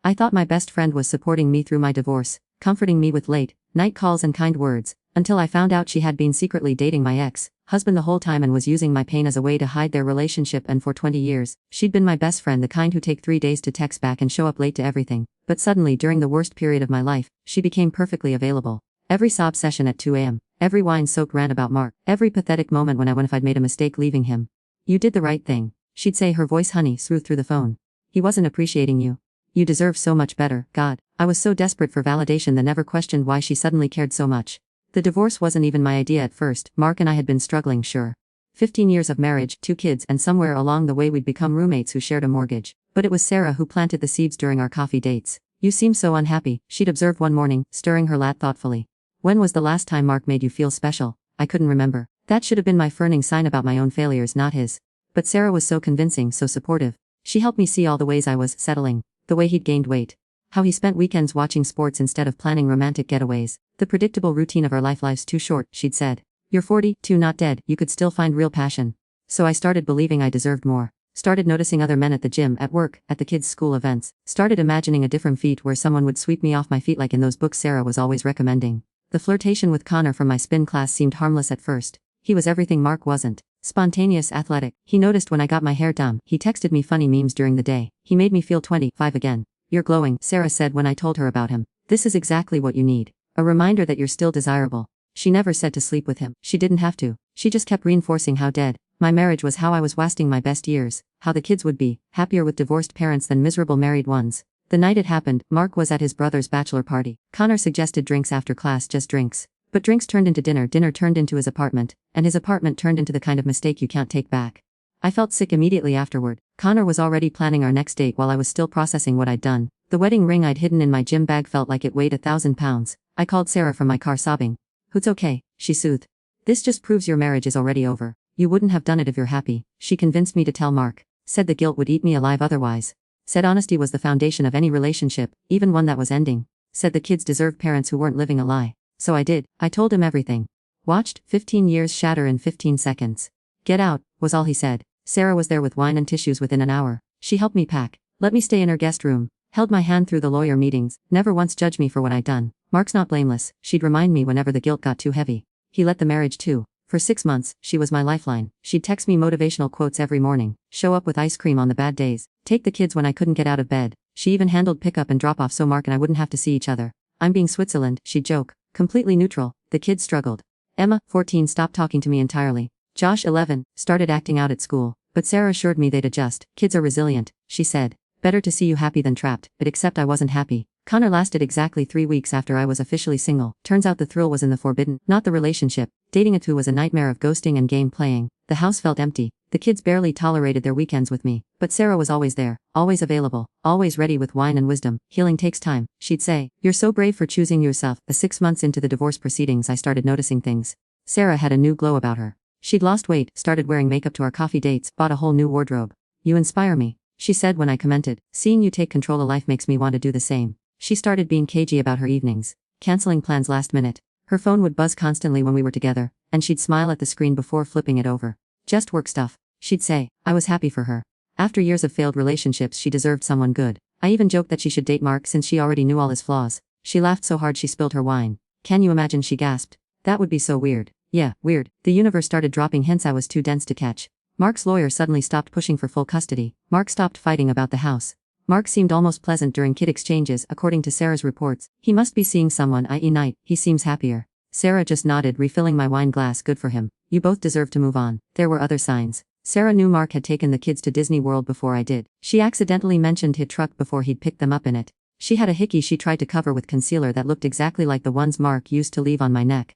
I thought my best friend was supporting me through my divorce, comforting me with late night calls and kind words, until I found out she had been secretly dating my ex-husband the whole time and was using my pain as a way to hide their relationship. And for 20 years, she'd been my best friend, the kind who take 3 days to text back and show up late to everything. But suddenly, during the worst period of my life, she became perfectly available. Every sob session at 2 a.m., every wine-soaked rant about Mark, every pathetic moment when I wondered if I'd made a mistake leaving him. "You did the right thing," she'd say, her voice honey smooth through the phone. "He wasn't appreciating you. You deserve so much better." God, I was so desperate for validation that never questioned why she suddenly cared so much. The divorce wasn't even my idea at first. Mark and I had been struggling, sure. 15 years of marriage, 2 kids, and somewhere along the way we'd become roommates who shared a mortgage. But it was Sarah who planted the seeds during our coffee dates. "You seem so unhappy," she'd observed one morning, stirring her lat thoughtfully. "When was the last time Mark made you feel special?" I couldn't remember. That should have been my furning sign about my own failures, not his. But Sarah was so convincing, so supportive. She helped me see all the ways I was settling. The way he'd gained weight. How he spent weekends watching sports instead of planning romantic getaways. The predictable routine of our life. "Life's too short," she'd said. "You're 42, not dead. You could still find real passion." So I started believing I deserved more. Started noticing other men at the gym, at work, at the kids' school events. Started imagining a different feat where someone would sweep me off my feet like in those books Sarah was always recommending. The flirtation with Connor from my spin class seemed harmless at first. He was everything Mark wasn't. Spontaneous, athletic. He noticed when I got my hair done. He texted me funny memes during the day. He made me feel 25 again. "You're glowing," Sarah said when I told her about him. "This is exactly what you need. A reminder that you're still desirable." She never said to sleep with him. She didn't have to. She just kept reinforcing how dead my marriage was, how I was wasting my best years, how the kids would be happier with divorced parents than miserable married ones. The night it happened, Mark was at his brother's bachelor party. Connor suggested drinks after class, just drinks. But drinks turned into dinner, dinner turned into his apartment, and his apartment turned into the kind of mistake you can't take back. I felt sick immediately afterward. Connor was already planning our next date while I was still processing what I'd done. The wedding ring I'd hidden in my gym bag felt like it weighed 1,000 pounds. I called Sarah from my car sobbing. "It's okay," she soothed. "This just proves your marriage is already over. You wouldn't have done it if you're happy." She convinced me to tell Mark. Said the guilt would eat me alive otherwise. Said honesty was the foundation of any relationship, even one that was ending. Said the kids deserved parents who weren't living a lie. So I did. I told him everything. Watched 15 years shatter in 15 seconds. "Get out," was all he said. Sarah was there with wine and tissues within an hour. She helped me pack. Let me stay in her guest room. Held my hand through the lawyer meetings. Never once judged me for what I'd done. "Mark's not blameless," she'd remind me whenever the guilt got too heavy. "He let the marriage too." For 6 months, she was my lifeline. She'd text me motivational quotes every morning. Show up with ice cream on the bad days. Take the kids when I couldn't get out of bed. She even handled pickup and drop off so Mark and I wouldn't have to see each other. "I'm being Switzerland," she'd joke. Completely neutral. The kids struggled. Emma, 14, stopped talking to me entirely. Josh, 11, started acting out at school. But Sarah assured me they'd adjust. "Kids are resilient," she said. "Better to see you happy than trapped." But except I wasn't happy. Connor lasted exactly 3 weeks after I was officially single. Turns out the thrill was in the forbidden, not the relationship. Dating a two was a nightmare of ghosting and game playing. The house felt empty. The kids barely tolerated their weekends with me. But Sarah was always there, always available, always ready with wine and wisdom. "Healing takes time," she'd say. "You're so brave for choosing yourself." 6 months into the divorce proceedings I started noticing things. Sarah had a new glow about her. She'd lost weight, started wearing makeup to our coffee dates, bought a whole new wardrobe. "You inspire me," she said when I commented. "Seeing you take control of life makes me want to do the same." She started being cagey about her evenings, canceling plans last minute. Her phone would buzz constantly when we were together, and she'd smile at the screen before flipping it over. "Just work stuff," she'd say. I was happy for her. After years of failed relationships, she deserved someone good. I even joked that she should date Mark since she already knew all his flaws. She laughed so hard she spilled her wine. "Can you imagine?" she gasped. "That would be so weird." "Yeah, weird." The universe started dropping hints I was too dense to catch. Mark's lawyer suddenly stopped pushing for full custody. Mark stopped fighting about the house. Mark seemed almost pleasant during kid exchanges, according to Sarah's reports. "He must be seeing someone, i.e. night. He seems happier." Sarah just nodded, refilling my wine glass. "Good for him. You both deserve to move on." There were other signs. Sarah knew Mark had taken the kids to Disney World before I did. She accidentally mentioned his truck before he'd picked them up in it. She had a hickey she tried to cover with concealer that looked exactly like the ones Mark used to leave on my neck.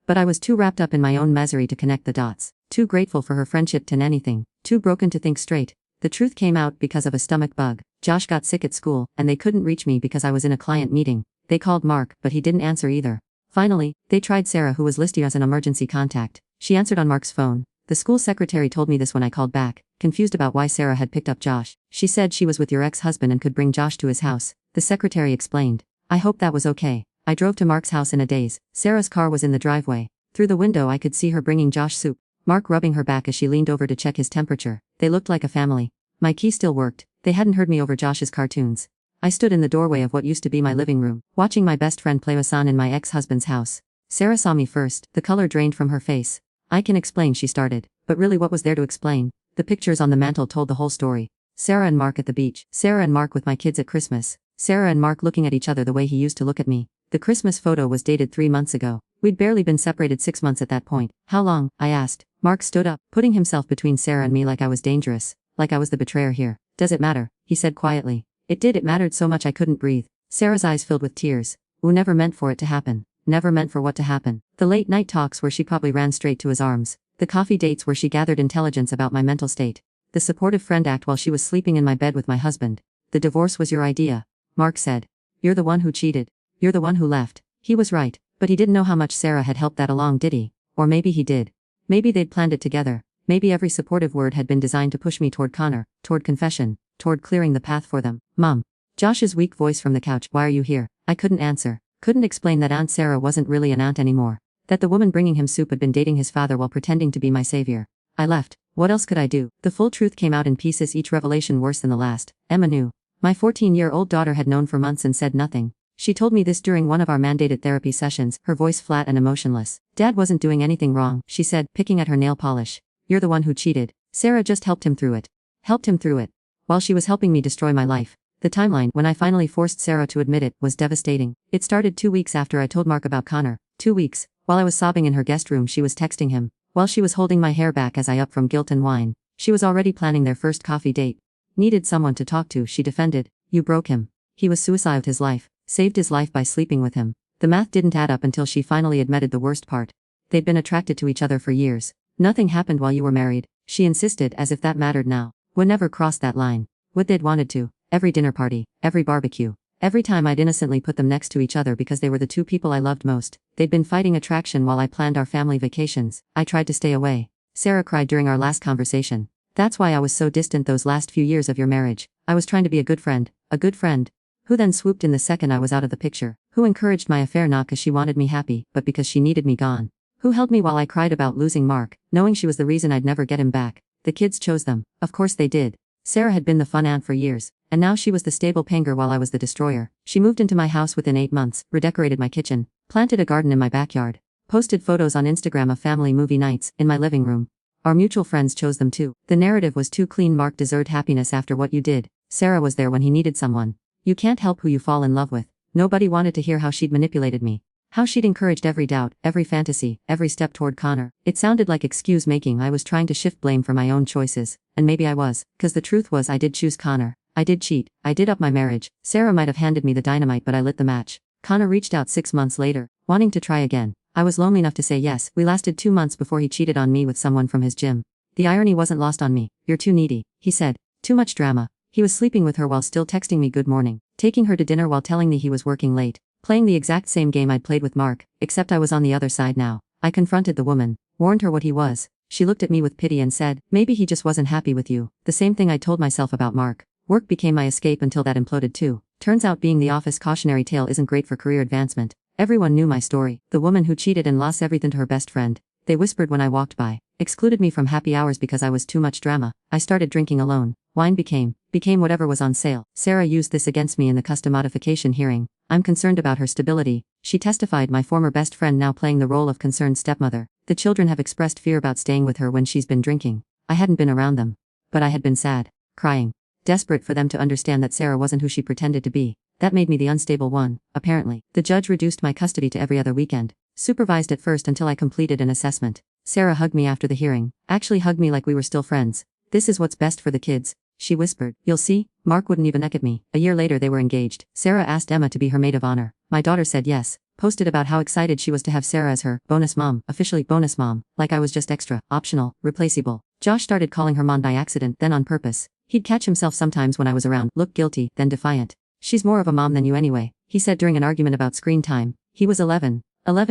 But I was too wrapped up in my own misery to connect the dots. Too grateful for her friendship to anything. Too broken to think straight. The truth came out because of a stomach bug. Josh got sick at school, and they couldn't reach me because I was in a client meeting. They called Mark, but he didn't answer either. Finally, they tried Sarah, who was listed as an emergency contact. She answered on Mark's phone. The school secretary told me this when I called back, confused about why Sarah had picked up Josh. "She said she was with your ex-husband and could bring Josh to his house," the secretary explained. I hoped that was okay. I drove to Mark's house in a daze. Sarah's car was in the driveway. Through the window I could see her bringing Josh soup. Mark rubbing her back as she leaned over to check his temperature. They looked like a family. My key still worked. They hadn't heard me over Josh's cartoons. I stood in the doorway of what used to be my living room, watching my best friend play Wasan in my ex-husband's house. Sarah saw me first, the color drained from her face. I can explain, she started. But really, what was there to explain? The pictures on the mantle told the whole story. Sarah and Mark at the beach. Sarah and Mark with my kids at Christmas. Sarah and Mark looking at each other the way he used to look at me. The Christmas photo was dated 3 months ago. We'd barely been separated 6 months at that point. How long? I asked. Mark stood up, putting himself between Sarah and me like I was dangerous. Like I was the betrayer here. Does it matter? He said quietly. It did. It mattered so much I couldn't breathe. Sarah's eyes filled with tears. Who never meant for it to happen. Never meant for what to happen. The late night talks where she probably ran straight to his arms. The coffee dates where she gathered intelligence about my mental state. The supportive friend act while she was sleeping in my bed with my husband. The divorce was your idea. Mark said. You're the one who cheated. You're the one who left. He was right, but he didn't know how much Sarah had helped that along, did he? Or maybe he did. Maybe they'd planned it together. Maybe every supportive word had been designed to push me toward Connor, toward confession, toward clearing the path for them. Mom. Josh's weak voice from the couch. Why are you here? I couldn't answer. Couldn't explain that Aunt Sarah wasn't really an aunt anymore. That the woman bringing him soup had been dating his father while pretending to be my savior. I left. What else could I do? The full truth came out in pieces, each revelation worse than the last. Emma knew. My 14-year-old daughter had known for months and said nothing. She told me this during one of our mandated therapy sessions, her voice flat and emotionless. Dad wasn't doing anything wrong, she said, picking at her nail polish. You're the one who cheated. Sarah just helped him through it. Helped him through it. While she was helping me destroy my life. The timeline, when I finally forced Sarah to admit it, was devastating. It started 2 weeks after I told Mark about Connor. 2 weeks. While I was sobbing in her guest room, she was texting him. While she was holding my hair back as I up from guilt and wine. She was already planning their first coffee date. Needed someone to talk to, she defended. You broke him. He was suicided his life. Saved his life by sleeping with him. The math didn't add up until she finally admitted the worst part. They'd been attracted to each other for years. Nothing happened while you were married, she insisted, as if that mattered now. Would never cross that line. Would they'd wanted to. Every dinner party, every barbecue. Every time I'd innocently put them next to each other because they were the two people I loved most. They'd been fighting attraction while I planned our family vacations. I tried to stay away. Sarah cried during our last conversation. That's why I was so distant those last few years of your marriage. I was trying to be a good friend. A good friend. Who then swooped in the second I was out of the picture. Who encouraged my affair not because she wanted me happy, but because she needed me gone. Who held me while I cried about losing Mark, knowing she was the reason I'd never get him back. The kids chose them. Of course they did. Sarah had been the fun aunt for years, and now she was the stable panger while I was the destroyer. She moved into my house within 8 months, redecorated my kitchen, planted a garden in my backyard, posted photos on Instagram of family movie nights in my living room. Our mutual friends chose them too. The narrative was too clean. Mark deserved happiness after what you did. Sarah was there when he needed someone. You can't help who you fall in love with. Nobody wanted to hear how she'd manipulated me. How she'd encouraged every doubt, every fantasy, every step toward Connor. It sounded like excuse making. I was trying to shift blame for my own choices. And maybe I was, cause the truth was I did choose Connor. I did cheat. I did up my marriage. Sarah might have handed me the dynamite, but I lit the match. Connor reached out 6 months later, wanting to try again. I was lonely enough to say yes. We lasted 2 months before he cheated on me with someone from his gym. The irony wasn't lost on me. You're too needy, he said. Too much drama. He was sleeping with her while still texting me good morning, taking her to dinner while telling me he was working late, playing the exact same game I'd played with Mark, except I was on the other side now. I confronted the woman, warned her what he was. She looked at me with pity and said, maybe he just wasn't happy with you. The same thing I told myself about Mark. Work became my escape until that imploded too. Turns out being the office cautionary tale isn't great for career advancement. Everyone knew my story. The woman who cheated and lost everything to her best friend. They whispered when I walked by. Excluded me from happy hours because I was too much drama. I started drinking alone. Wine became whatever was on sale. Sarah used this against me in the custom modification hearing. I'm concerned about her stability, she testified, my former best friend now playing the role of concerned stepmother. The children have expressed fear about staying with her when she's been drinking. I hadn't been around them. But I had been sad. Crying. Desperate for them to understand that Sarah wasn't who she pretended to be. That made me the unstable one, apparently. The judge reduced my custody to every other weekend. Supervised at first until I completed an assessment. Sarah hugged me after the hearing. Actually hugged me like we were still friends. This is what's best for the kids, she whispered. You'll see, Mark wouldn't even look at me. A year later they were engaged. Sarah asked Emma to be her maid of honor. My daughter said yes. Posted about how excited she was to have Sarah as her bonus mom, officially bonus mom, like I was just extra, optional, replaceable. Josh started calling her mom by accident, then on purpose. He'd catch himself sometimes when I was around, look guilty, then defiant. She's more of a mom than you anyway, he said during an argument about screen time. He was 11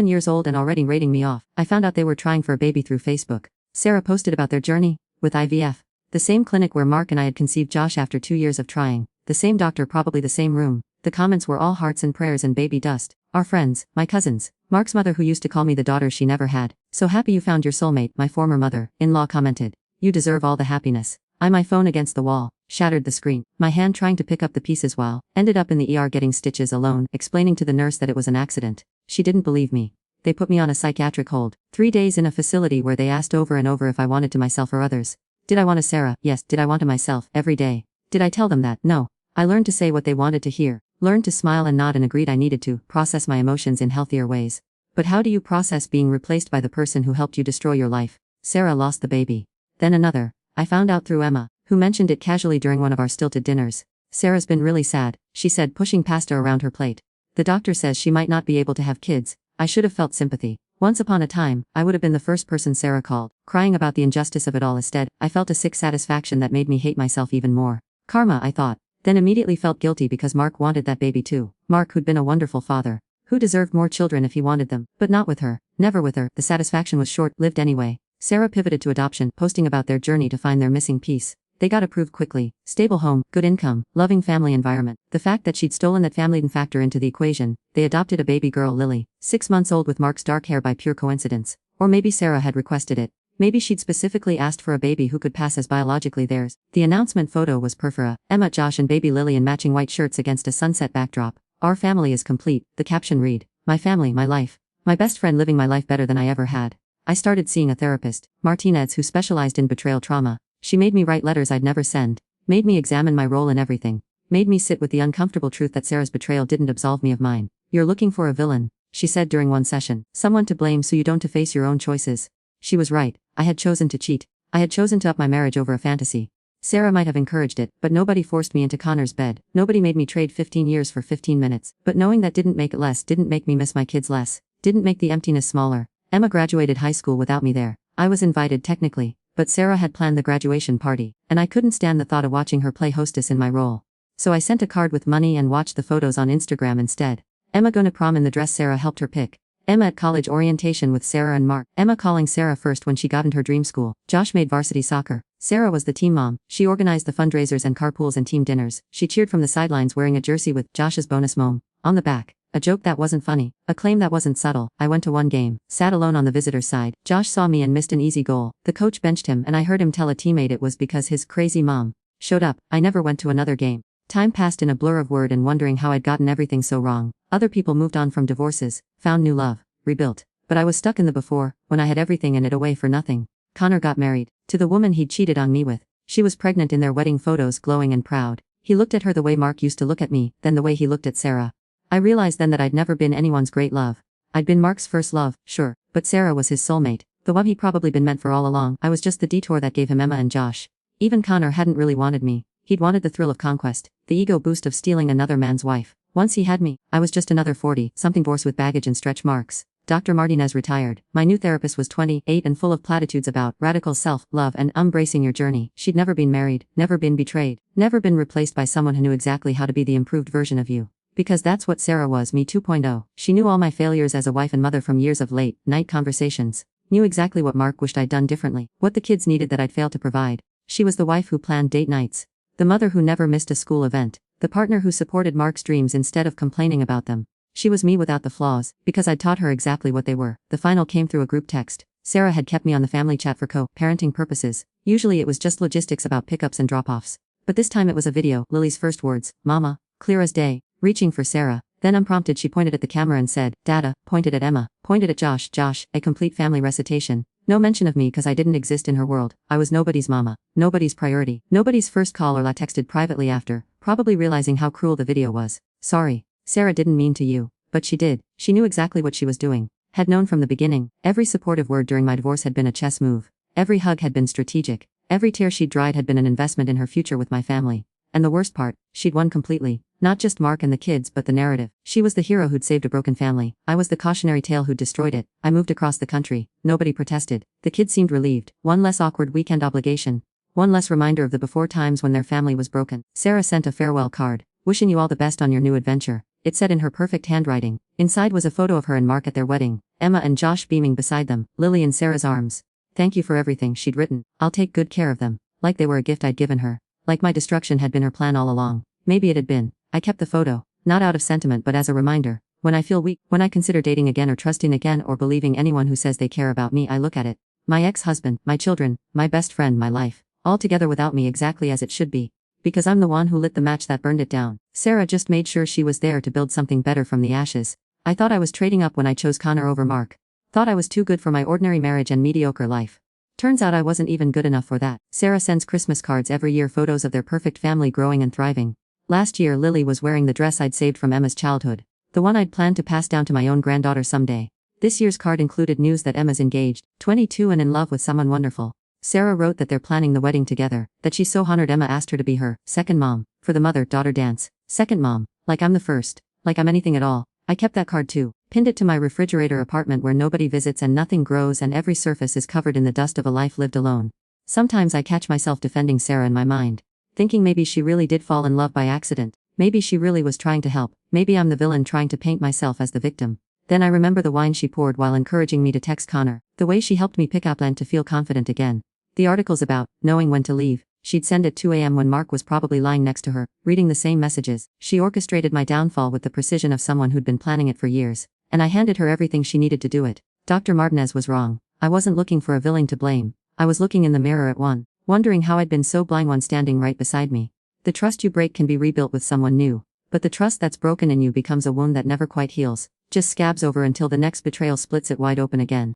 years old and already rating me off. I found out they were trying for a baby through Facebook. Sarah posted about their journey with IVF. The same clinic where Mark and I had conceived Josh after 2 years of trying. The same doctor, probably the same room. The comments were all hearts and prayers and baby dust. Our friends, my cousins, Mark's mother who used to call me the daughter she never had. So happy you found your soulmate, my former mother-in-law commented. You deserve all the happiness. I my phone against the wall. Shattered the screen. My hand trying to pick up the pieces while ended up in the ER getting stitches alone, explaining to the nurse that it was an accident. She didn't believe me. They put me on a psychiatric hold. 3 days in a facility where they asked over and over if I wanted to myself or others. Did I want a Sarah? Yes. Did I want to myself? Every day. Did I tell them that? No. I learned to say what they wanted to hear. Learned to smile and nod and agreed I needed to process my emotions in healthier ways. But how do you process being replaced by the person who helped you destroy your life? Sarah lost the baby. Then another. I found out through Emma, who mentioned it casually during one of our stilted dinners. Sarah's been really sad, she said, pushing pasta around her plate. The doctor says she might not be able to have kids. I should have felt sympathy. Once upon a time, I would have been the first person Sarah called, crying about the injustice of it all. Instead, I felt a sick satisfaction that made me hate myself even more. Karma, I thought. Then immediately felt guilty because Mark wanted that baby too. Mark, who'd been a wonderful father. Who deserved more children if he wanted them, but not with her. Never with her. The satisfaction was short-lived anyway. Sarah pivoted to adoption, posting about their journey to find their missing piece. They got approved quickly. Stable home, good income, loving family environment. The fact that she'd stolen that family didn't factor into the equation. They adopted a baby girl, Lily, 6 months old, with Mark's dark hair by pure coincidence. Or maybe Sarah had requested it. Maybe she'd specifically asked for a baby who could pass as biologically theirs. The announcement photo was Perfora, Emma, Josh and baby Lily in matching white shirts against a sunset backdrop. Our family is complete. The caption read, my family, my life. My best friend living my life better than I ever had. I started seeing a therapist, Martinez, who specialized in betrayal trauma. She made me write letters I'd never send. Made me examine my role in everything. Made me sit with the uncomfortable truth that Sarah's betrayal didn't absolve me of mine. You're looking for a villain, she said during one session. Someone to blame so you don't face your own choices. She was right. I had chosen to cheat. I had chosen to up my marriage over a fantasy. Sarah might have encouraged it, but nobody forced me into Connor's bed. Nobody made me trade 15 years for 15 minutes. But knowing that didn't make it less, didn't make me miss my kids less, didn't make the emptiness smaller. Emma graduated high school without me there. I was invited technically, but Sarah had planned the graduation party, and I couldn't stand the thought of watching her play hostess in my role. So I sent a card with money and watched the photos on Instagram instead. Emma going to prom in the dress Sarah helped her pick. Emma at college orientation with Sarah and Mark. Emma calling Sarah first when she got into her dream school. Josh made varsity soccer. Sarah was the team mom. She organized the fundraisers and carpools and team dinners. She cheered from the sidelines wearing a jersey with Josh's bonus mom on the back. A joke that wasn't funny. A claim that wasn't subtle. I went to one game. Sat alone on the visitor's side. Josh saw me and missed an easy goal. The coach benched him and I heard him tell a teammate it was because his crazy mom showed up. I never went to another game. Time passed in a blur of word and wondering how I'd gotten everything so wrong. Other people moved on from divorces, found new love, rebuilt. But I was stuck in the before, when I had everything and it away for nothing. Connor got married. To the woman he'd cheated on me with. She was pregnant in their wedding photos, glowing and proud. He looked at her the way Mark used to look at me, then the way he looked at Sarah. I realized then that I'd never been anyone's great love. I'd been Mark's first love, sure, but Sarah was his soulmate, the one he'd probably been meant for all along. I was just the detour that gave him Emma and Josh. Even Connor hadn't really wanted me. He'd wanted the thrill of conquest, the ego boost of stealing another man's wife. Once he had me, I was just another 40-something divorce with baggage and stretch marks. Dr. Martinez retired. My new therapist was 28 and full of platitudes about radical self-love and embracing your journey. She'd never been married, never been betrayed, never been replaced by someone who knew exactly how to be the improved version of you. Because that's what Sarah was, me 2.0. She knew all my failures as a wife and mother from years of late-night conversations. Knew exactly what Mark wished I'd done differently, what the kids needed that I'd failed to provide. She was the wife who planned date nights. The mother who never missed a school event. The partner who supported Mark's dreams instead of complaining about them. She was me without the flaws, because I'd taught her exactly what they were. The final came through a group text. Sarah had kept me on the family chat for co-parenting purposes. Usually it was just logistics about pickups and drop-offs. But this time it was a video. Lily's first words, Mama, clear as day. Reaching for Sarah. Then unprompted she pointed at the camera and said, Dada, pointed at Emma, pointed at Josh, a complete family recitation. No mention of me cause I didn't exist in her world. I was nobody's mama, nobody's priority, nobody's first call or la texted privately after, probably realizing how cruel the video was. Sorry, Sarah didn't mean to you, but she did. She knew exactly what she was doing. Had known from the beginning. Every supportive word during my divorce had been a chess move. Every hug had been strategic. Every tear she'd dried had been an investment in her future with my family. And the worst part, she'd won completely. Not just Mark and the kids but the narrative. She was the hero who'd saved a broken family. I was the cautionary tale who'd destroyed it. I moved across the country. Nobody protested. The kids seemed relieved. One less awkward weekend obligation. One less reminder of the before times when their family was broken. Sarah sent a farewell card. Wishing you all the best on your new adventure. It said in her perfect handwriting. Inside was a photo of her and Mark at their wedding. Emma and Josh beaming beside them. Lily in Sarah's arms. Thank you for everything, she'd written. I'll take good care of them. Like they were a gift I'd given her. Like my destruction had been her plan all along. Maybe it had been. I kept the photo, not out of sentiment but as a reminder. When I feel weak, when I consider dating again or trusting again or believing anyone who says they care about me, I look at it. My ex-husband, my children, my best friend, my life. All together without me exactly as it should be. Because I'm the one who lit the match that burned it down. Sarah just made sure she was there to build something better from the ashes. I thought I was trading up when I chose Connor over Mark. Thought I was too good for my ordinary marriage and mediocre life. Turns out I wasn't even good enough for that. Sarah sends Christmas cards every year, photos of their perfect family growing and thriving. Last year Lily was wearing the dress I'd saved from Emma's childhood. The one I'd planned to pass down to my own granddaughter someday. This year's card included news that Emma's engaged, 22 and in love with someone wonderful. Sarah wrote that they're planning the wedding together, that she's so honored Emma asked her to be her second mom, for the mother-daughter dance. Second mom, like I'm the first, like I'm anything at all. I kept that card too, pinned it to my refrigerator apartment where nobody visits and nothing grows and every surface is covered in the dust of a life lived alone. Sometimes I catch myself defending Sarah in my mind, thinking maybe she really did fall in love by accident, maybe she really was trying to help, maybe I'm the villain trying to paint myself as the victim. Then I remember the wine she poured while encouraging me to text Connor, the way she helped me pick up and to feel confident again. The articles about knowing when to leave, she'd send at 2 a.m. when Mark was probably lying next to her, reading the same messages. She orchestrated my downfall with the precision of someone who'd been planning it for years, and I handed her everything she needed to do it. Dr. Martinez was wrong. I wasn't looking for a villain to blame. I was looking in the mirror at one, wondering how I'd been so blind, one standing right beside me. The trust you break can be rebuilt with someone new, but the trust that's broken in you becomes a wound that never quite heals, just scabs over until the next betrayal splits it wide open again.